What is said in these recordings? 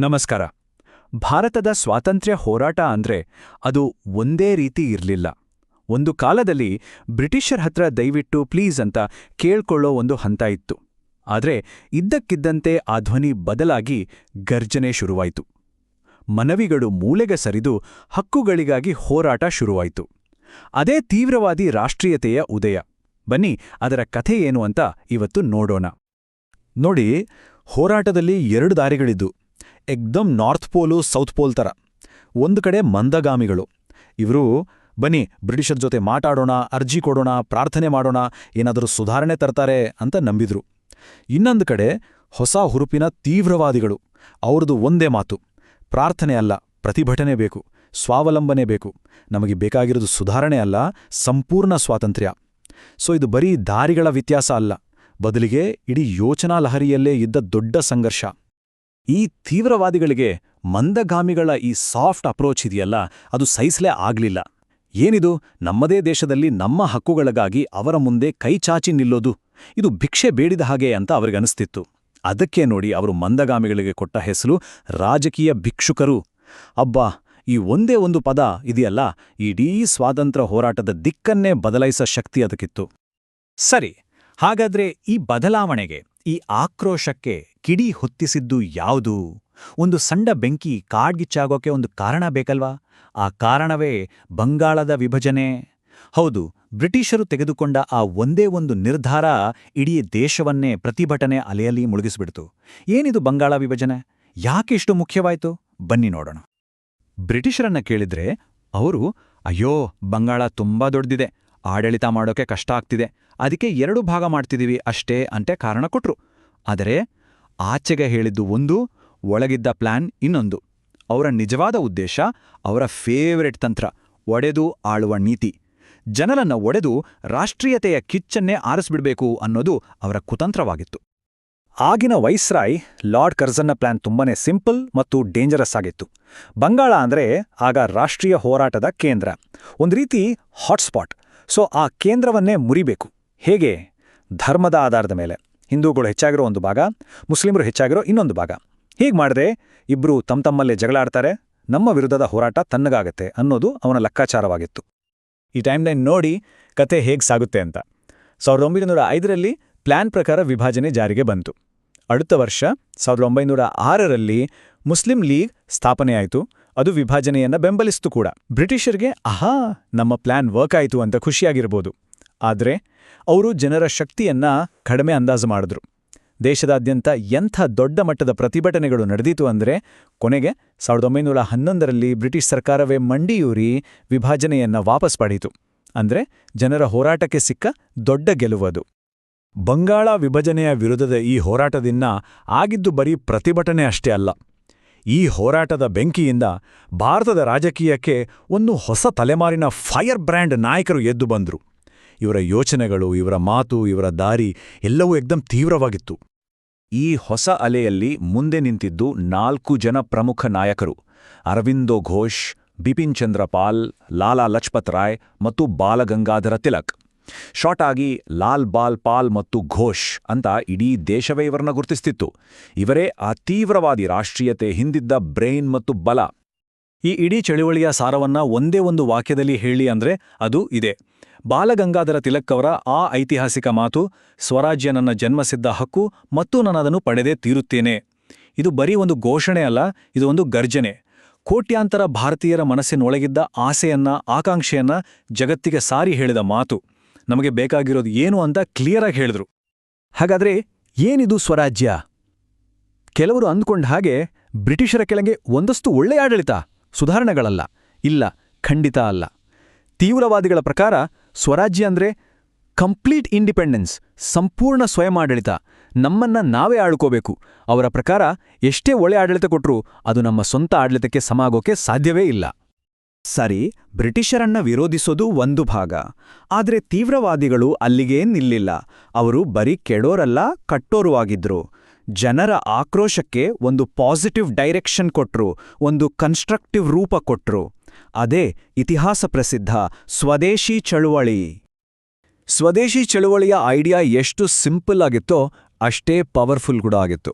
ನಮಸ್ಕಾರ. ಭಾರತದ ಸ್ವಾತಂತ್ರ್ಯ ಹೋರಾಟ ಅಂದ್ರೆ ಅದು ಒಂದೇ ರೀತಿ ಇರಲಿಲ್ಲ. ಒಂದು ಕಾಲದಲ್ಲಿ ಬ್ರಿಟಿಷರ ಹತ್ರ ದಯವಿಟ್ಟು ಪ್ಲೀಸ್ ಅಂತ ಕೇಳ್ಕೊಳ್ಳೋ ಒಂದು ಹಂತ ಇತ್ತು. ಆದ್ರೆ ಇದ್ದಕ್ಕಿದ್ದಂತೆ ಆ ಧ್ವನಿ ಬದಲಾಗಿ ಗರ್ಜನೆ ಶುರುವಾಯಿತು. ಮನವಿಗಳು ಮೂಲೆಗೆ ಸರಿದು ಹಕ್ಕುಗಳಿಗಾಗಿ ಹೋರಾಟ ಶುರುವಾಯಿತು. ಅದೇ ತೀವ್ರವಾದಿ ರಾಷ್ಟ್ರೀಯತೆಯ ಉದಯ. ಬನ್ನಿ ಅದರ ಕಥೆ ಏನು ಅಂತ ಇವತ್ತು ನೋಡೋಣ. ನೋಡಿ, ಹೋರಾಟದಲ್ಲಿ ಎರಡು ದಾರಿಗಳಿದ್ದು, ಎಕ್ದಮ್ ನಾರ್ತ್ ಪೋಲು ಸೌತ್ ಪೋಲ್ ಥರ. ಒಂದು ಕಡೆ ಮಂದಗಾಮಿಗಳು. ಇವರು ಬನ್ನಿ ಬ್ರಿಟಿಷರ ಜೊತೆ ಮಾತಾಡೋಣ, ಅರ್ಜಿ ಕೊಡೋಣ, ಪ್ರಾರ್ಥನೆ ಮಾಡೋಣ, ಏನಾದರೂ ಸುಧಾರಣೆ ತರ್ತಾರೆ ಅಂತ ನಂಬಿದ್ರು. ಇನ್ನೊಂದು ಕಡೆ ಹೊಸ ಹುರುಪಿನ ತೀವ್ರವಾದಿಗಳು. ಅವ್ರದ್ದು ಒಂದೇ ಮಾತು: ಪ್ರಾರ್ಥನೆ ಅಲ್ಲ, ಪ್ರತಿಭಟನೆ ಬೇಕು, ಸ್ವಾವಲಂಬನೆ ಬೇಕು, ನಮಗೆ ಬೇಕಾಗಿರೋದು ಸುಧಾರಣೆ ಅಲ್ಲ, ಸಂಪೂರ್ಣ ಸ್ವಾತಂತ್ರ್ಯ. ಸೊ ಇದು ಬರೀ ದಾರಿಗಳ ವ್ಯತ್ಯಾಸ ಅಲ್ಲ, ಬದಲಿಗೆ ಇಡೀ ಯೋಚನಾ ಲಹರಿಯಲ್ಲೇ ಇದ್ದ ದೊಡ್ಡ ಸಂಘರ್ಷ. ಈ ತೀವ್ರವಾದಿಗಳಿಗೆ ಮಂದಗಾಮಿಗಳ ಈ ಸಾಫ್ಟ್ ಅಪ್ರೋಚ್ ಇದೆಯಲ್ಲ, ಅದು ಸಹಿಸಲೇ ಆಗ್ಲಿಲ್ಲ. ಏನಿದು, ನಮ್ಮದೇ ದೇಶದಲ್ಲಿ ನಮ್ಮ ಹಕ್ಕುಗಳಿಗಾಗಿ ಅವರ ಮುಂದೆ ಕೈಚಾಚಿ ನಿಲ್ಲೋದು, ಇದು ಭಿಕ್ಷೆ ಬೇಡಿದ ಹಾಗೆ ಅಂತ ಅವರಿಗನಿಸ್ತಿತ್ತು. ಅದಕ್ಕೆ ನೋಡಿ ಅವರು ಮಂದಗಾಮಿಗಳಿಗೆ ಕೊಟ್ಟ ಹೆಸರು ರಾಜಕೀಯ ಭಿಕ್ಷುಕರು. ಅಬ್ಬಾ, ಈ ಒಂದೇ ಒಂದು ಪದ ಇದೆಯಲ್ಲ, ಇಡೀ ಸ್ವಾತಂತ್ರ್ಯ ಹೋರಾಟದ ದಿಕ್ಕನ್ನೇ ಬದಲಾಯಿಸೋ ಶಕ್ತಿ ಅದಕ್ಕಿತ್ತು. ಸರಿ, ಹಾಗಾದ್ರೆ ಈ ಬದಲಾವಣೆಗೆ, ಈ ಆಕ್ರೋಶಕ್ಕೆ ಕಿಡಿ ಹೊತ್ತಿಸಿದ್ದು ಯಾವುದು? ಒಂದು ಸಣ್ಣ ಬೆಂಕಿ ಕಾಡ್ಗಿಚ್ಚಾಗೋಕೆ ಒಂದು ಕಾರಣ ಬೇಕಲ್ವಾ? ಆ ಕಾರಣವೇ ಬಂಗಾಳದ ವಿಭಜನೆ. ಹೌದು, ಬ್ರಿಟಿಷರು ತೆಗೆದುಕೊಂಡ ಆ ಒಂದೇ ಒಂದು ನಿರ್ಧಾರ ಇಡೀ ದೇಶವನ್ನೇ ಪ್ರತಿಭಟನೆ ಅಲೆಯಲ್ಲಿ ಮುಳುಗಿಸ್ಬಿಡ್ತು. ಏನಿದು ಬಂಗಾಳ ವಿಭಜನೆ? ಯಾಕೆ ಇಷ್ಟು ಮುಖ್ಯವಾಯಿತು? ಬನ್ನಿ ನೋಡೋಣ. ಬ್ರಿಟಿಷರನ್ನ ಕೇಳಿದ್ರೆ ಅವರು, ಅಯ್ಯೋ, ಬಂಗಾಳ ತುಂಬಾ ದೊಡ್ಡದಿದೆ, ಆಡಳಿತ ಮಾಡೋಕೆ ಕಷ್ಟ ಆಗ್ತಿದೆ, ಅದಕ್ಕೆ 2 ಭಾಗ ಮಾಡ್ತಿದೀವಿ ಅಷ್ಟೇ ಅಂತೆ ಕಾರಣ ಕೊಟ್ರು. ಆದರೆ ಆಚೆಗೆ ಹೇಳಿದ್ದು ಒಂದು, ಒಳಗಿದ್ದ ಪ್ಲಾನ್ ಇನ್ನೊಂದು. ಅವರ ನಿಜವಾದ ಉದ್ದೇಶ, ಅವರ ಫೇವರೆಟ್ ತಂತ್ರ, ಒಡೆದು ಆಳುವ ನೀತಿ. ಜನರನ್ನ ಒಡೆದು ರಾಷ್ಟ್ರೀಯತೆಯ ಕಿಚ್ಚನ್ನೇ ಆರಿಸ್ಬಿಡ್ಬೇಕು ಅನ್ನೋದು ಅವರ ಕುತಂತ್ರವಾಗಿತ್ತು. ಆಗಿನ ವೈಸ್ರಾಯ್ ಲಾರ್ಡ್ ಕರ್ಜನ್ನ ಪ್ಲಾನ್ ತುಂಬಾನೇ ಸಿಂಪಲ್ ಮತ್ತು ಡೇಂಜರಸ್ ಆಗಿತ್ತು. ಬಂಗಾಳ ಅಂದ್ರೆ ಆಗ ರಾಷ್ಟ್ರೀಯ ಹೋರಾಟದ ಕೇಂದ್ರ, ಒಂದು ರೀತಿ ಹಾಟ್ಸ್ಪಾಟ್. ಸೊ ಆ ಕೇಂದ್ರವನ್ನೇ ಮುರಿಬೇಕು. ಹೇಗೆ? ಧರ್ಮದ ಆಧಾರದ ಮೇಲೆ. ಹಿಂದೂಗಳು ಹೆಚ್ಚಾಗಿರೋ ಒಂದು ಭಾಗ, ಮುಸ್ಲಿಮರು ಹೆಚ್ಚಾಗಿರೋ ಇನ್ನೊಂದು ಭಾಗ. ಹೀಗೆ ಮಾಡಿದ್ರೆ ಇಬ್ರು ತಮ್ಮಲ್ಲೇ ಜಗಳಾಡ್ತಾರೆ, ನಮ್ಮ ವಿರುದ್ಧದ ಹೋರಾಟ ತನ್ನಗಾಗತ್ತೆ ಅನ್ನೋದು ಅವನ ಲೆಕ್ಕಾಚಾರವಾಗಿತ್ತು. ಈ ಟೈಮ್ಲೈನ್ ನೋಡಿ ಕತೆ ಹೇಗೆ ಸಾಗುತ್ತೆ ಅಂತ. 1905ರಲ್ಲಿ ಪ್ಲಾನ್ ಪ್ರಕಾರ ವಿಭಜನೆ ಜಾರಿಗೆ ಬಂತು. அடுத்த ವರ್ಷ 1906ರಲ್ಲಿ ಮುಸ್ಲಿಂ ಲೀಗ್ ಸ್ಥಾಪನೆಯಾಯಿತು. ಅದು ವಿಭಜನೆಯನ್ನ ಬೆಂಬಲಿಸ್ತು ಕೂಡ. ಬ್ರಿಟಿಷರ್ಗೆ ಆಹಾ, ನಮ್ಮ ಪ್ಲಾನ್ ವರ್ಕ್ ಆಯಿತು ಅಂತ ಖುಷಿಯಾಗಿರ್ಬೋದು. ಆದರೆ ಅವರು ಜನರ ಶಕ್ತಿಯನ್ನ ಕಡಿಮೆ ಅಂದಾಜು ಮಾಡಿದ್ರು. ದೇಶದಾದ್ಯಂತ ಎಂಥ ದೊಡ್ಡ ಮಟ್ಟದ ಪ್ರತಿಭಟನೆಗಳು ನಡೆದಿತು ಅಂದರೆ, ಕೊನೆಗೆ 1911ರಲ್ಲಿ ಬ್ರಿಟಿಷ್ ಸರ್ಕಾರವೇ ಮಂಡಿಯೂರಿ ವಿಭಜನೆಯನ್ನ ವಾಪಸ್ ಪಡೆಯಿತು. ಅಂದ್ರೆ ಜನರ ಹೋರಾಟಕ್ಕೆ ಸಿಕ್ಕ ದೊಡ್ಡ ಗೆಲುವದು. ಬಂಗಾಳ ವಿಭಜನೆಯ ವಿರುದ್ಧದ ಈ ಹೋರಾಟದಿಂದ ಆಗಿದ್ದು ಬರೀ ಪ್ರತಿಭಟನೆ ಅಷ್ಟೇ ಅಲ್ಲ. ಈ ಹೋರಾಟದ ಬೆಂಕಿಯಿಂದ ಭಾರತದ ರಾಜಕೀಯಕ್ಕೆ ಒಂದು ಹೊಸ ತಲೆಮಾರಿನ ಫೈರ್ ಬ್ರ್ಯಾಂಡ್ ನಾಯಕರು ಎದ್ದು ಬಂದ್ರು. ಇವರ ಯೋಚನೆಗಳು, ಇವರ ಮಾತು, ಇವರ ದಾರಿ ಎಲ್ಲವೂ ಏಕ್ದಮ್ ತೀವ್ರವಾಗಿತ್ತು. ಈ ಹೊಸ ಅಲೆಯಲ್ಲಿ ಮುಂದೆ ನಿಂತಿದ್ದು 4 ಜನ ಪ್ರಮುಖ ನಾಯಕರು: ಅರವಿಂದೋ ಘೋಷ್, ಬಿಪಿನ್ ಚಂದ್ರ ಪಾಲ್, ಲಾಲಾ ಲಜಪತ್ ರಾಯ್ ಮತ್ತು ಬಾಲಗಂಗಾಧರ ತಿಲಕ್. ಶಾರ್ಟ್ ಆಗಿ ಲಾಲ್ ಬಾಲ್ ಪಾಲ್ ಮತ್ತು ಘೋಷ್ ಅಂತ ಇಡೀ ದೇಶವೇ ಇವರನ್ನ ಗುರುತಿಸ್ತಿತ್ತು. ಇವರೇ ಆ ತೀವ್ರವಾದಿ ರಾಷ್ಟ್ರೀಯತೆ ಹಿಂದಿದ್ದ ಬ್ರೈನ್ ಮತ್ತು ಬಲ. ಈ ಇಡೀ ಚಳುವಳಿಯ ಸಾರವನ್ನ ಒಂದೇ ಒಂದು ವಾಕ್ಯದಲ್ಲಿ ಹೇಳಿ ಅಂದ್ರೆ ಅದು ಇದೆ. ಬಾಲಗಂಗಾಧರ ತಿಲಕ್ ಅವರ ಆ ಐತಿಹಾಸಿಕ ಮಾತು, ಸ್ವರಾಜ್ಯ ನನ್ನ ಜನ್ಮಸಿದ್ಧ ಹಕ್ಕು ಮತ್ತು ನಾನದನ್ನು ಪಡೆದೇ ತೀರುತ್ತೇನೆ. ಇದು ಬರೀ ಒಂದು ಘೋಷಣೆ ಅಲ್ಲ, ಇದು ಒಂದು ಗರ್ಜನೆ. ಕೋಟ್ಯಾಂತರ ಭಾರತೀಯರ ಮನಸ್ಸಿನೊಳಗಿದ್ದ ಆಸೆಯನ್ನ, ಆಕಾಂಕ್ಷೆಯನ್ನ ಜಗತ್ತಿಗೆ ಸಾರಿ ಹೇಳಿದ ಮಾತು. ನಮಗೆ ಬೇಕಾಗಿರೋದು ಏನು ಅಂತ ಕ್ಲಿಯರಾಗಿ ಹೇಳಿದ್ರು. ಹಾಗಾದ್ರೆ ಏನಿದು ಸ್ವರಾಜ್ಯ? ಕೆಲವರು ಅಂದ್ಕೊಂಡ ಹಾಗೆ ಬ್ರಿಟಿಷರ ಕೆಳಗೆ ಒಂದಷ್ಟು ಒಳ್ಳೆ ಆಡಳಿತ, ಸುಧಾರಣೆಗಳಲ್ಲ. ಇಲ್ಲ, ಖಂಡಿತ ಅಲ್ಲ. ತೀವ್ರವಾದಿಗಳ ಪ್ರಕಾರ ಸ್ವರಾಜ್ಯ ಅಂದ್ರೆ ಕಂಪ್ಲೀಟ್ ಇಂಡಿಪೆಂಡೆನ್ಸ್, ಸಂಪೂರ್ಣ ಸ್ವಯಂ ಆಡಳಿತ, ನಮ್ಮನ್ನ ನಾವೇ ಆಳ್ಕೋಬೇಕು. ಅವರ ಪ್ರಕಾರ ಎಷ್ಟೇ ಒಳ್ಳೆ ಆಡಳಿತ ಕೊಟ್ರೂ ಅದು ನಮ್ಮ ಸ್ವಂತ ಆಡಳಿತಕ್ಕೆ ಸಮ ಆಗೋಕೆ ಸಾಧ್ಯವೇ ಇಲ್ಲ. ಸರಿ, ಬ್ರಿಟಿಷರನ್ನ ವಿರೋಧಿಸೋದು ಒಂದು ಭಾಗ. ಆದ್ರೆ ತೀವ್ರವಾದಿಗಳು ಅಲ್ಲಿಗೇ ನಿಲ್ಲಿಲ್ಲ. ಅವರು ಬರೀ ಕೆಡೋರಲ್ಲ, ಕಟ್ಟೋರು ಆಗಿದ್ರು. ಜನರ ಆಕ್ರೋಶಕ್ಕೆ ಒಂದು ಪಾಸಿಟಿವ್ ಡೈರೆಕ್ಷನ್ ಕೊಟ್ರು, ಒಂದು ಕನ್ಸ್ಟ್ರಕ್ಟಿವ್ ರೂಪ ಕೊಟ್ರು. ಅದೇ ಇತಿಹಾಸ ಪ್ರಸಿದ್ಧ ಸ್ವದೇಶಿ ಚಳುವಳಿ. ಸ್ವದೇಶಿ ಚಳುವಳಿಯ ಐಡಿಯಾ ಎಷ್ಟು ಸಿಂಪಲ್ ಆಗಿತ್ತೋ ಅಷ್ಟೇ ಪವರ್ಫುಲ್ ಕೂಡ ಆಗಿತ್ತು.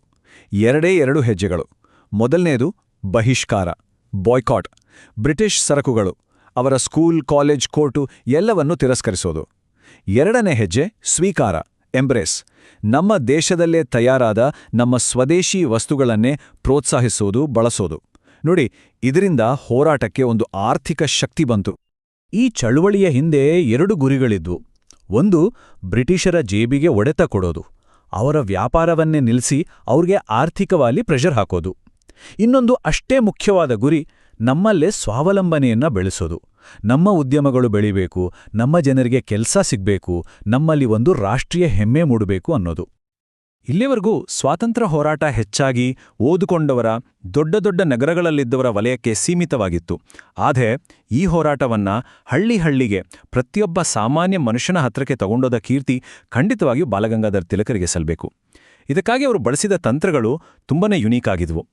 2 ಹೆಜ್ಜೆಗಳು. ಮೊದಲನೇದು ಬಹಿಷ್ಕಾರ, ಬಾಯ್ಕಾಟ್. ಬ್ರಿಟಿಷ್ ಸರಕುಗಳು, ಅವರ ಸ್ಕೂಲ್, ಕಾಲೇಜ್, ಕೋರ್ಟು ಎಲ್ಲವನ್ನೂ ತಿರಸ್ಕರಿಸೋದು. ಎರಡನೇ ಹೆಜ್ಜೆ ಸ್ವೀಕಾರ, ಎಂಬ್ರೇಸ್. ನಮ್ಮ ದೇಶದಲ್ಲೇ ತಯಾರಾದ ನಮ್ಮ ಸ್ವದೇಶಿ ವಸ್ತುಗಳನ್ನೇ ಪ್ರೋತ್ಸಾಹಿಸೋದು, ಬಳಸೋದು. ನೋಡಿ, ಇದರಿಂದ ಹೋರಾಟಕ್ಕೆ ಒಂದು ಆರ್ಥಿಕ ಶಕ್ತಿ ಬಂತು. ಈ ಚಳುವಳಿಯ ಹಿಂದೆ 2 ಗುರಿಗಳಿದ್ವು. ಒಂದು, ಬ್ರಿಟಿಷರ ಜೇಬಿಗೆ ಒಡೆತ ಕೊಡೋದು, ಅವರ ವ್ಯಾಪಾರವನ್ನೇ ನಿಲ್ಲಿಸಿ ಅವ್ರಿಗೆ ಆರ್ಥಿಕವಾಗಿ ಪ್ರೆಷರ್ ಹಾಕೋದು. ಇನ್ನೊಂದು ಅಷ್ಟೇ ಮುಖ್ಯವಾದ ಗುರಿ, ನಮ್ಮಲ್ಲೇ ಸ್ವಾವಲಂಬನೆಯನ್ನ ಬೆಳೆಸೋದು. ನಮ್ಮ ಉದ್ಯಮಗಳು ಬೆಳಿಬೇಕು, ನಮ್ಮ ಜನರಿಗೆ ಕೆಲಸ ಸಿಗ್ಬೇಕು, ನಮ್ಮಲ್ಲಿ ಒಂದು ರಾಷ್ಟ್ರೀಯ ಹೆಮ್ಮೆ ಮೂಡಬೇಕು ಅನ್ನೋದು. ಇಲ್ಲಿವರೆಗೂ ಸ್ವಾತಂತ್ರ್ಯ ಹೋರಾಟ ಹೆಚ್ಚಾಗಿ ಓದುಕೊಂಡವರ, ದೊಡ್ಡ ದೊಡ್ಡ ನಗರಗಳಲ್ಲಿದ್ದವರ ವಲಯಕ್ಕೆ ಸೀಮಿತವಾಗಿತ್ತು. ಆದರೆ ಈ ಹೋರಾಟವನ್ನ ಹಳ್ಳಿಗೆ, ಪ್ರತಿಯೊಬ್ಬ ಸಾಮಾನ್ಯ ಮನುಷ್ಯನ ಹತ್ರಕ್ಕೆ ತಗೊಂಡೋದ ಕೀರ್ತಿ ಖಂಡಿತವಾಗಿಯೂ ಬಾಲಗಂಗಾಧರ ತಿಲಕರಿಗೆ ಸಲ್ಲಬೇಕು. ಇದಕ್ಕಾಗಿ ಅವರು ಬಳಸಿದ ತಂತ್ರಗಳು ತುಂಬನೇ ಯುನೀಕ್ ಆಗಿದ್ವು.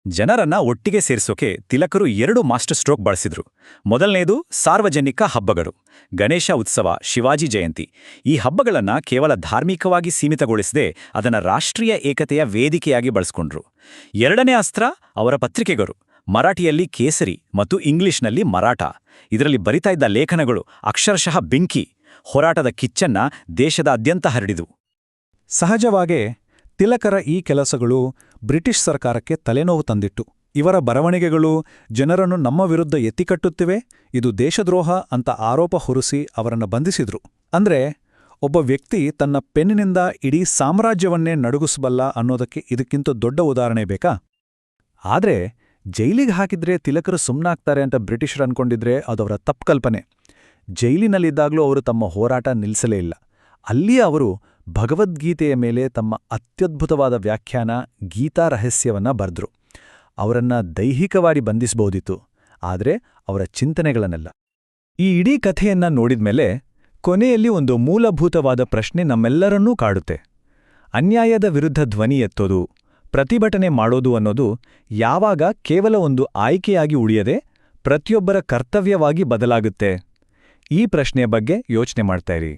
ಜನರನ್ನ ಒಟ್ಟಿಗೆ ಸೇರಿಸೋಕೆ ತಿಲಕರು 2 ಮಾಸ್ಟರ್ ಸ್ಟ್ರೋಕ್ ಬಳಸಿದ್ರು. ಮೊದಲನೇದು ಸಾರ್ವಜನಿಕ ಹಬ್ಬಗಳು, ಗಣೇಶ ಉತ್ಸವ, ಶಿವಾಜಿ ಜಯಂತಿ. ಈ ಹಬ್ಬಗಳನ್ನ ಕೇವಲ ಧಾರ್ಮಿಕವಾಗಿ ಸೀಮಿತಗೊಳಿಸದೆ ಅದನ್ನ ರಾಷ್ಟ್ರೀಯ ಏಕತೆಯ ವೇದಿಕೆಯಾಗಿ ಬಳಸ್ಕೊಂಡ್ರು. ಎರಡನೇ ಅಸ್ತ್ರ ಅವರ ಪತ್ರಿಕೆಗಳು, ಮರಾಠಿಯಲ್ಲಿ ಕೇಸರಿ ಮತ್ತು ಇಂಗ್ಲಿಷ್ನಲ್ಲಿ ಮರಾಠ. ಇದರಲ್ಲಿ ಬರಿತಾ ಇದ್ದ ಲೇಖನಗಳು ಅಕ್ಷರಶಃ ಬೆಂಕಿ, ಹೋರಾಟದ ಕಿಚ್ಚನ್ನ ದೇಶದಾದ್ಯಂತ ಹರಡಿದವು. ಸಹಜವಾಗೇ ತಿಲಕರ ಈ ಕೆಲಸಗಳು ಬ್ರಿಟಿಷ್ ಸರ್ಕಾರಕ್ಕೆ ತಲೆನೋವು ತಂದಿಟ್ಟು. ಇವರ ಬರವಣಿಗೆಗಳು ಜನರನ್ನು ನಮ್ಮ ವಿರುದ್ಧ ಎತ್ತಿಕಟ್ಟುತ್ತಿವೆ, ಇದು ದೇಶದ್ರೋಹ ಅಂತ ಆರೋಪ ಹೊರಿಸಿ ಅವರನ್ನು ಬಂಧಿಸಿದ್ರು. ಅಂದ್ರೆ ಒಬ್ಬ ವ್ಯಕ್ತಿ ತನ್ನ ಪೆನ್ನಿನಿಂದ ಇಡೀ ಸಾಮ್ರಾಜ್ಯವನ್ನೇ ನಡುಗಿಸಬಲ್ಲ ಅನ್ನೋದಕ್ಕೆ ಇದಕ್ಕಿಂತ ದೊಡ್ಡ ಉದಾಹರಣೆ ಬೇಕಾ? ಆದ್ರೆ ಜೈಲಿಗೆ ಹಾಕಿದ್ರೆ ತಿಲಕರು ಸುಮ್ನಾಗ್ತಾರೆ ಅಂತ ಬ್ರಿಟಿಷರು ಅನ್ಕೊಂಡಿದ್ರೆ ಅದವರ ತಪ್ಪು ಕಲ್ಪನೆ. ಜೈಲಿನಲ್ಲಿದ್ದಾಗಲೂ ಅವರು ತಮ್ಮ ಹೋರಾಟ ನಿಲ್ಲಿಸಲೇ ಇಲ್ಲ. ಅಲ್ಲಿ ಅವರು ಭಗವದ್ಗೀತೆಯ ಮೇಲೆ ತಮ್ಮ ಅತ್ಯದ್ಭುತವಾದ ವ್ಯಾಖ್ಯಾನ ಗೀತಾ ರಹಸ್ಯವನ್ನ ಬರೆದ್ರು. ಅವರನ್ನ ದೈಹಿಕವಾಗಿ ಬಂಧಿಸಬಹುದಿತ್ತು, ಆದರೆ ಅವರ ಚಿಂತನೆಗಳನ್ನೆಲ್ಲ. ಈ ಇಡೀ ಕಥೆಯನ್ನ ನೋಡಿದ್ಮೇಲೆ ಕೊನೆಯಲ್ಲಿ ಒಂದು ಮೂಲಭೂತವಾದ ಪ್ರಶ್ನೆ ನಮ್ಮೆಲ್ಲರನ್ನೂ ಕಾಡುತ್ತೆ. ಅನ್ಯಾಯದ ವಿರುದ್ಧ ಧ್ವನಿ ಎತ್ತೋದು, ಪ್ರತಿಭಟನೆ ಮಾಡೋದು ಅನ್ನೋದು ಯಾವಾಗ ಕೇವಲ ಒಂದು ಆಯ್ಕೆಯಾಗಿ ಉಳಿಯದೆ ಪ್ರತಿಯೊಬ್ಬರ ಕರ್ತವ್ಯವಾಗಿ ಬದಲಾಗುತ್ತೆ? ಈ ಪ್ರಶ್ನೆಯ ಬಗ್ಗೆ ಯೋಚನೆ ಮಾಡ್ತಾ ಇರಿ.